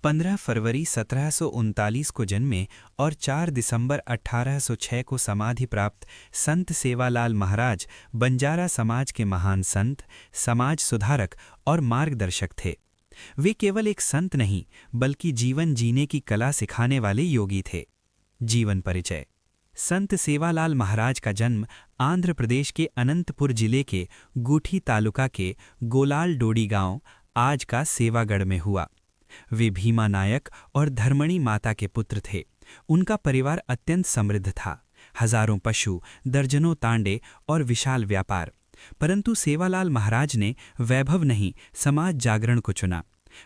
15 फरवरी 1739 को जन्मे और 4 दिसंबर 1806 को समाधि प्राप्त संत सेवालाल महाराज बंजारा समाज के महान संत, समाज सुधारक और मार्गदर्शक थे। वे केवल एक संत नहीं बल्कि जीवन जीने की कला सिखाने वाले योगी थे। जीवन परिचय। संत सेवालाल महाराज का जन्म आंध्र प्रदेश के अनंतपुर जिले के गूठी तालुका के गोलाल डोडी गांव, आज का सेवागढ़ में हुआ। वे भीमा नायक और धर्मणी माता के पुत्र थे। उनका परिवार अत्यंत समृद्ध था, हजारों पशु, दर्जनों तांडे और विशाल व्यापार। परंतु सेवालाल महाराज ने वैभव नहीं, समाज जागरण को चुना।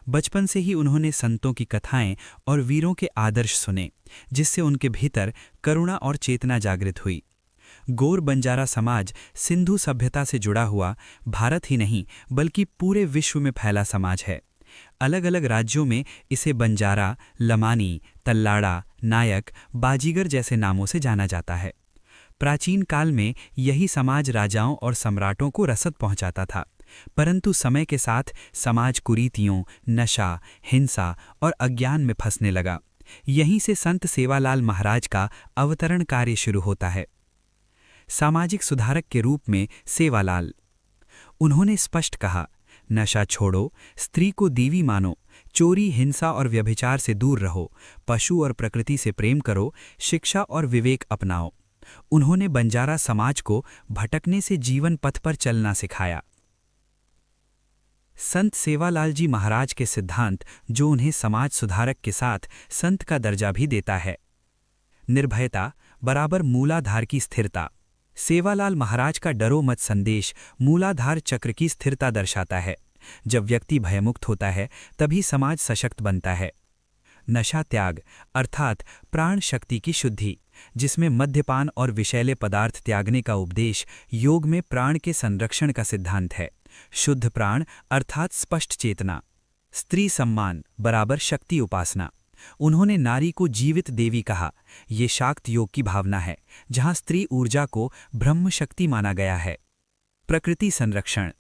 बचपन से ही उन्होंने संतों की कथाएं और वीरों के आदर्श सुने, जिससे उनके भीतर करुणा और चेतना जागृत हुई। गोर बंजारा समाज सिंधु सभ्यता से जुड़ा हुआ भारत ही नहीं बल्कि पूरे विश्व में फैला समाज है। अलग अलग राज्यों में इसे बंजारा, लमानी, तल्लाड़ा, नायक, बाजीगर जैसे नामों से जाना जाता है। प्राचीन काल में यही समाज राजाओं और सम्राटों को रसद पहुंचाता था, परंतु समय के साथ समाज कुरीतियों, नशा, हिंसा और अज्ञान में फंसने लगा। यहीं से संत सेवालाल महाराज का अवतरण कार्य शुरू होता है। सामाजिक सुधारक के रूप में सेवालाल, उन्होंने स्पष्ट कहा, नशा छोड़ो, स्त्री को देवी मानो, चोरी, हिंसा और व्यभिचार से दूर रहो, पशु और प्रकृति से प्रेम करो, शिक्षा और विवेक अपनाओ। उन्होंने बंजारा समाज को भटकने से जीवन पथ पर चलना सिखाया। संत सेवालाल जी महाराज के सिद्धांत, जो उन्हें समाज सुधारक के साथ संत का दर्जा भी देता है। निर्भयता बराबर मूलाधार की स्थिरता। सेवालाल महाराज का डरो मत संदेश मूलाधार चक्र की स्थिरता दर्शाता है। जब व्यक्ति भयमुक्त होता है तभी समाज सशक्त बनता है। नशा त्याग अर्थात प्राण शक्ति की शुद्धि, जिसमें मद्यपान और विषैले पदार्थ त्यागने का उपदेश योग में प्राण के संरक्षण का सिद्धांत है। शुद्ध प्राण अर्थात स्पष्ट चेतना। स्त्री सम्मान बराबर शक्ति उपासना। उन्होंने नारी को जीवित देवी कहा। ये शाक्त योग की भावना है, जहां स्त्री ऊर्जा को ब्रह्म शक्ति माना गया है। प्रकृति संरक्षण,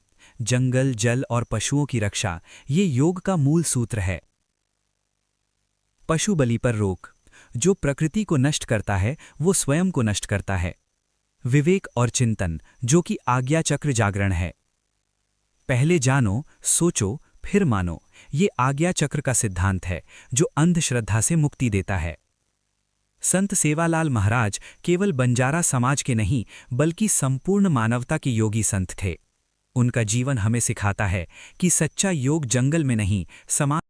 जंगल, जल और पशुओं की रक्षा, ये योग का मूल सूत्र है। पशु बलि पर रोक, जो प्रकृति को नष्ट करता है वो स्वयं को नष्ट करता है। विवेक और चिंतन, जो कि आज्ञा चक्र जागरण है। पहले जानो, सोचो, फिर मानो, ये आज्ञा चक्र का सिद्धांत है, जो अंधश्रद्धा से मुक्ति देता है। संत सेवालाल महाराज केवल बंजारा समाज के नहीं बल्कि संपूर्ण मानवता के योगी संत थे। उनका जीवन हमें सिखाता है कि सच्चा योग जंगल में नहीं, समाज